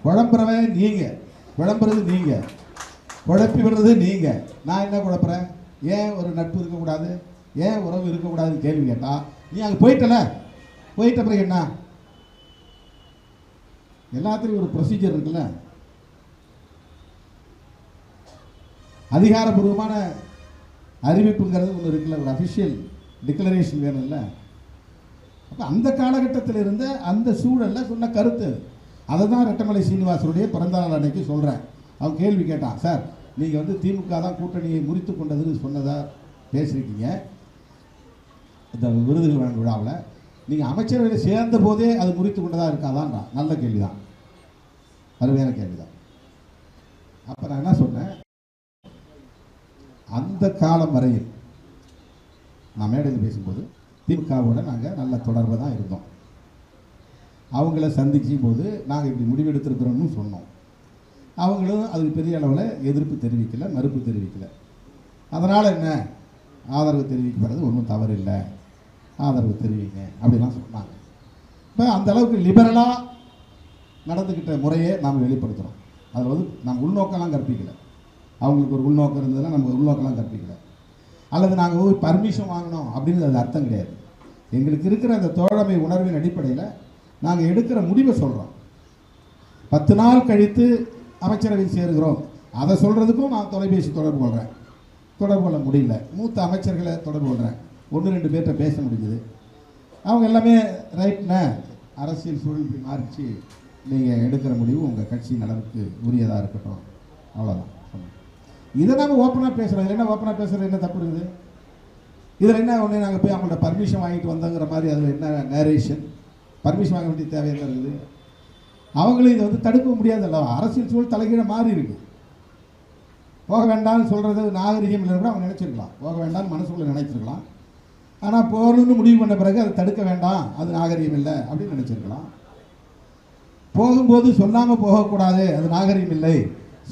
குழம்புறவன் நீங்கள், குழம்புறது நீங்கள், குழப்பி விடுறது நீங்கள். நான் என்ன குழப்புறேன்? ஏன் ஒரு நட்பு இருக்கக்கூடாது, ஏன் உறவு இருக்கக்கூடாதுன்னு கேள்வி கேட்டால் நீ அங்கே போயிட்டல, போயிட்ட பிறகு என்ன? எல்லாத்துலேயும் ஒரு ப்ரொசீஜர் இருக்குல்ல, அதிகாரப்பூர்வமான அறிவிப்புங்கிறது ஒன்று இருக்குல்ல, ஒரு அஃபிஷியல் டிக்ளரேஷன் வேணும்ல. அப்போ அந்த காலகட்டத்தில் இருந்த அந்த சூழலில் சொன்ன கருத்து அதை தான் ரெட்டமலை சீனிவாசனுடைய பிறந்தநாள் அன்னைக்கு சொல்கிறேன். அவன் கேள்வி கேட்டான், சார் நீங்கள் வந்து திமுக தான் கூட்டணியை முறித்து கொண்டதுன்னு சொன்னதாக பேசியிருக்கீங்க இந்த விருதுகள் வழங்கும் விழாவில், நீங்கள் அமைச்சரவையில் சேர்ந்த போதே அது முறித்து கொண்டதாக இருக்காதான்றான். நல்ல கேள்வி தான், அருமையான கேள்வி தான். அப்போ நான் என்ன சொன்னேன், அந்த காலம் வரையில் நான் மேடையில் பேசும்போது திமுகவோட நாங்கள் நல்ல தொடர்பு தான் இருந்தோம். அவங்கள சந்திக்கும் போது நாங்கள் இப்படி முடிவெடுத்திருக்கிறோம்னு சொன்னோம். அவங்களும் அதுக்கு பெரிய அளவில் எதிர்ப்பு தெரிவிக்கலை, மறுப்பு தெரிவிக்கலை. அதனால் என்ன, ஆதரவு தெரிவிக்கப்படுறது ஒன்றும் தவறு இல்லை, ஆதரவு தெரிவிங்க அப்படிலாம் சொன்னாங்க. இப்போ அந்த அளவுக்கு லிபரலாக நடந்துக்கிட்ட முறையை நாம் வெளிப்படுத்துகிறோம். அதில் வந்து நம்ம உள்நோக்கெல்லாம் கற்பிக்கலை. அவங்களுக்கு ஒரு உள்நோக்கம் இருந்ததுன்னா நம்ம உள்நோக்கெல்லாம் கற்பிக்கலை. அல்லது நாங்கள் போய் பர்மிஷன் வாங்கினோம் அப்படின்னு அது அர்த்தம் கிடையாது. எங்களுக்கு இருக்கிற அந்த தோழமை உணர்வின் அடிப்படையில் நாங்கள் எடுக்கிற முடிவை சொல்கிறோம். 10 நாள் கழித்து அமைச்சரவை சேருகிறோம் அதை சொல்கிறதுக்கும் நான் தொலைபேசி தொடர்பு கொள்கிறேன். தொடர்பு கொள்ள முடியல, மூத்த அமைச்சர்களை தொடர்பு கொள்கிறேன், 1-2 பேர்கிட்ட பேச முடிஞ்சுது. அவங்க எல்லாமே ரைட்ண்ணே, அரசியல் சூழல் இப்படி மாறிச்சு, நீங்கள் எடுக்கிற முடிவு உங்கள் கட்சி நலனுக்கு உரியதாக இருக்கட்டும், அவ்வளோதான். இதை நம்ம ஓப்பனாக பேசுகிறோம். இதில் என்ன ஓப்பனாக பேசுகிறது, என்ன தப்பு இருக்குது? இதில் என்ன ஒன்று நாங்கள் போய் அவங்கள்ட்ட பர்மிஷன் வாங்கிட்டு வந்தோங்கிற மாதிரி அதில் என்ன நேரேஷன்? பர்மிஷன் வாங்க வேண்டிய தேவை என்ன இருக்குது? அவங்களும் இதை வந்து தடுக்க முடியாதுல்ல. அரசியல் சூழல் தலைகீழ மாறி இருக்கு. போக வேண்டாம்னு சொல்கிறது நாகரிகம் இல்லைன்னு கூட அவங்க நினச்சிருக்கலாம், போக வேண்டாம்னு மனசுக்குள்ளே நினைச்சிருக்கலாம். ஆனால் போகணுன்னு முடிவு பண்ண பிறகு அதை தடுக்க வேண்டாம், அது நாகரிகம் இல்லை அப்படின்னு நினச்சிருக்கலாம். போகும்போது சொல்லாமல் போகக்கூடாது, அது நாகரிகம் இல்லை,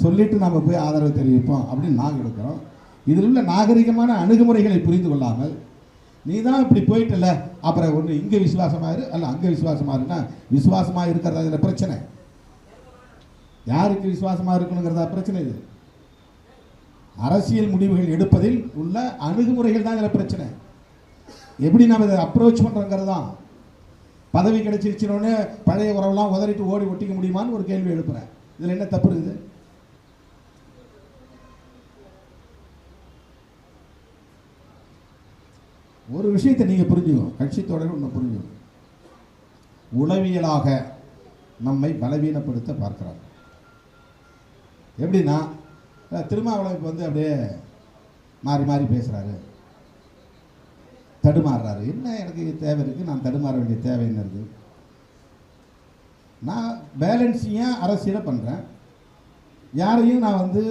சொல்லிட்டு நம்ம போய் ஆதரவு தெரிவிப்போம் அப்படின்னு நாங்கள் எடுக்கிறோம். இதில் உள்ள நாகரிகமான அணுகுமுறைகளை புரிந்து கொள்ளாமல் நீ தான் இப்படி போயிட்டல, அப்புறம் ஒன்று இங்கே விசுவாசமாயிரு அல்ல அங்கே விசுவாசமாயிருன்னா விசுவாசமாக இருக்கிறதா இதில் பிரச்சனை. யாருக்கு விசுவாசமாக இருக்கணுங்கிறதா பிரச்சனை. இது அரசியல் முடிவுகள் எடுப்பதில் உள்ள அணுகுமுறைகள் தான் இதில் பிரச்சனை. எப்படி நம்ம இதை அப்ரோச் பண்ணுறோங்கிறது தான். பதவி கிடைச்சிருச்சுனோடனே பழைய உறவெல்லாம் உதறிட்டு ஓடி ஒட்டிக்க முடியுமான்னு ஒரு கேள்வி எழுப்புறேன். இதில் என்ன தப்பு இருக்குது? ஒரு விஷயத்தை நீங்கள் புரிஞ்சுக்கணும், கட்சி தொடர் ஒன்று புரிஞ்சுக்கணும். உளவியலாக நம்மை பலவீனப்படுத்த பார்க்கிறார். எப்படின்னா, திருமாவளவன் இப்போ வந்து அப்படியே மாறி மாறி பேசுகிறாரு, தடுமாறுறாரு. என்ன எனக்கு தேவை இருக்குது, நான் தடுமாற வேண்டிய தேவை என்ன இருக்குது? நான் பேலன்ஸிங்காக அரசியலை பண்ணுறேன். யாரையும் நான் வந்து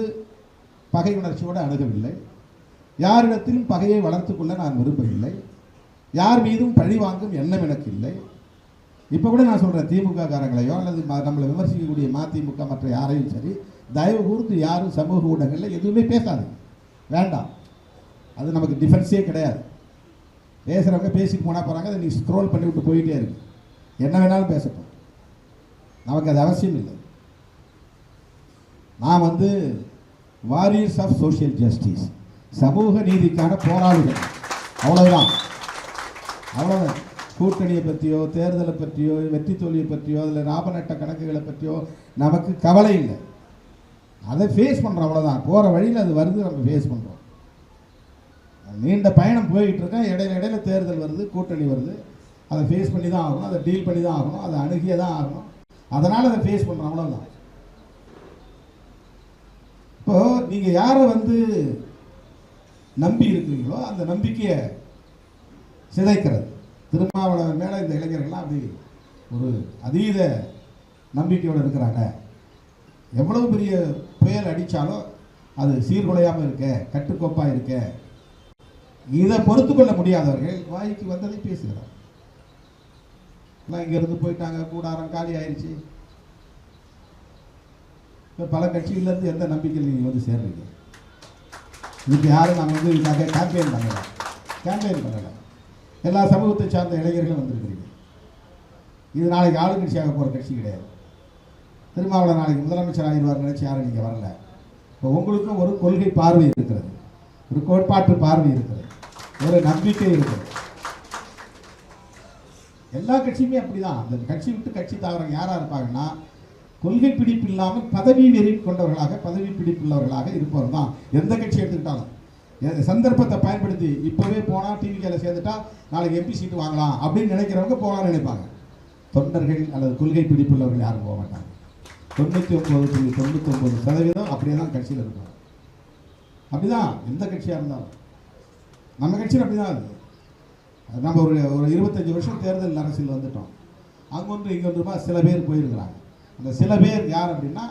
பகை உணர்ச்சியோடு அணுகவில்லை, யாரிடத்திலும் பகையை வளர்த்து கொள்ள நான் விரும்பவில்லை, யார் மீதும் பழி வாங்கும் எண்ணம் எனக்கு இல்லை. இப்போ கூட நான் சொல்கிறேன், திமுக காரங்களையோ அல்லது நம்மளை விமர்சிக்கக்கூடிய மதிமுக மற்ற யாரையும் சரி, தயவு கூர்ந்து யாரும் சமூக ஊடகங்களில் எதுவுமே பேசாது, வேண்டாம். அது நமக்கு டிஃபென்ஸே கிடையாது. பேசுகிறவங்க பேசிட்டு போனால் போகிறாங்க, அதை நீ ஸ்க்ரோல் பண்ணி விட்டு போயிட்டே இருக்கு. என்ன வேணாலும் பேசட்டும், நமக்கு அது அவசியம் இல்லை. நான் வந்து வாரியர்ஸ் ஆஃப் சோஷியல் ஜஸ்டிஸ், சமூக நீதிக்கான போராளிகள், அவ்வளவுதான். அவ்வளோதான். கூட்டணியை பற்றியோ தேர்தலை பற்றியோ வெற்றி தோல்வியை பற்றியோ அதில் லாப நட்ட கணக்குகளை பற்றியோ நமக்கு கவலை இல்லை. அதை ஃபேஸ் பண்ணுறோம், அவ்வளோதான். போகிற வழியில் அது வருது, நம்ம ஃபேஸ் பண்ணுறோம். நீண்ட பயணம் போயிட்டு இருக்கேன், இடையில தேர்தல் வருது, கூட்டணி வருது, அதை ஃபேஸ் பண்ணி தான் ஆகணும், அதை டீல் பண்ணி தான் ஆகணும், அதை அணுகியே தான் ஆகணும். அதனால் அதை ஃபேஸ் பண்ணுறோம், அவ்வளோதான். இப்போது நீங்கள் யாரை வந்து நம்பி இருக்கிறீங்களோ அந்த நம்பிக்கையை சிதைக்கிறது. திருமாவளவன் மேலே இந்த இளைஞர்கள்லாம் அப்படி ஒரு அதீத நம்பிக்கையோடு இருக்கிறாங்க. எவ்வளவு பெரிய புயல் அடித்தாலும் அது சீர்குலையாமல் இருக்க, கட்டுக்கோப்பாக இருக்க, இதை பொறுத்து கொள்ள முடியாதவர்கள் வாய்க்கு வந்ததை பேசுகிறார். இங்கேருந்து போயிட்டாங்க, கூடாரம் காலி ஆயிடுச்சு. இப்போ பல கட்சிகள்லேருந்து எந்த நம்பிக்கையில் நீங்கள் வந்து சேர்றீங்க? இதுக்கு யாரும் நம்ம வந்து இதுக்காக கேம்பெயின் பண்ணலை. எல்லா சமூகத்தை சார்ந்த இளைஞர்களும் வந்திருக்கிறீங்க. இது நாளைக்கு ஆளுங்கட்சியாக போகிற கட்சி கிடையாது. திருமாவளவன் நாளைக்கு முதலமைச்சர் ஆகிடுவார் நினைச்சு யாரும் நீங்கள் வரல. இப்போ உங்களுக்கும் ஒரு கொள்கை பார்வை இருக்கிறது, ஒரு கோட்பாட்டு பார்வை இருக்கிறது, ஒரு நம்பிக்கை இருக்கிறது. எல்லா கட்சியுமே அப்படிதான். அந்த கட்சி விட்டு கட்சி தவறவங்க யாராக இருப்பாங்கன்னா கொள்கை பிடிப்பு இல்லாமல் பதவி வெறி கொண்டவர்களாக, பதவி பிடிப்புள்ளவர்களாக இருப்பவர் தான். எந்த கட்சி எடுத்துக்கிட்டாலும் சந்தர்ப்பத்தை பயன்படுத்தி இப்போவே போனால் டிவிக்கில் சேர்ந்துட்டா நாளைக்கு எம்பி சீட்டு வாங்கலாம் அப்படின்னு நினைக்கிறவங்க போகலான்னு நினைப்பாங்க. தொண்டர்கள் அல்லது கொள்கை பிடிப்புள்ளவர்கள் யாரும் போக மாட்டாங்க. 99.99% அப்படியே தான் கட்சியில் இருப்பாங்க. அப்படிதான் எந்த கட்சியாக இருந்தாலும். நம்ம கட்சியில் அப்படிதான் அது. நம்ம ஒரு 25 வருஷம் தேர்தல் அரசியல் வந்துட்டோம். அங்கொன்று இங்கொன்றுமா சில பேர் போயிருக்கிறாங்க. அந்த சில பேர் யார் அப்படின்னா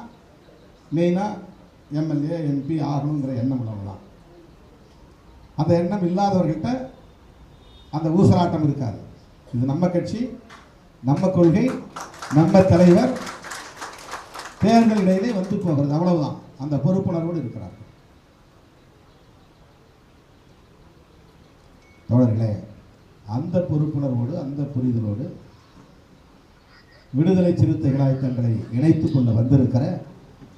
மெயினாக எம்எல்ஏ எம்பி ஆகணுங்கிற எண்ணம் உள்ளவங்க தான். அந்த எண்ணம் இல்லாதவர்கிட்ட அந்த ஊசலாட்டம் இருக்காது. இது நம்ம கட்சி, நம்ம கொள்கை, நம்ம தலைவர், தேர்தல் இடையிலே வந்து போகிறது, அவ்வளவுதான். அந்த பொறுப்புணர்வோடு இருக்கிறார். தோழர்களே, அந்த பொறுப்புணர்வோடு, அந்த புரிதலோடு விடுதலை சிறுத்தைகளாய் தங்களை இணைத்துக் கொள்ள வந்திருக்கிற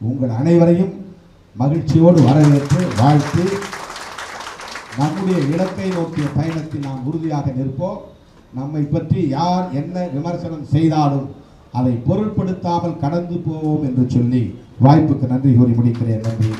உங்கள் அனைவரையும் மகிழ்ச்சியோடு வரவேற்று வாழ்த்து நம்முடைய இலக்கை நோக்கிய பயணத்தில் நாம் உறுதியாக நிற்போம். நம்மை பற்றி யார் என்ன விமர்சனம் செய்தாலும் அதை பொருட்படுத்தாமல் கடந்து போவோம் என்று சொல்லி வாய்ப்புக்கு நன்றி கூறி முடிக்கிறேன். நன்றி.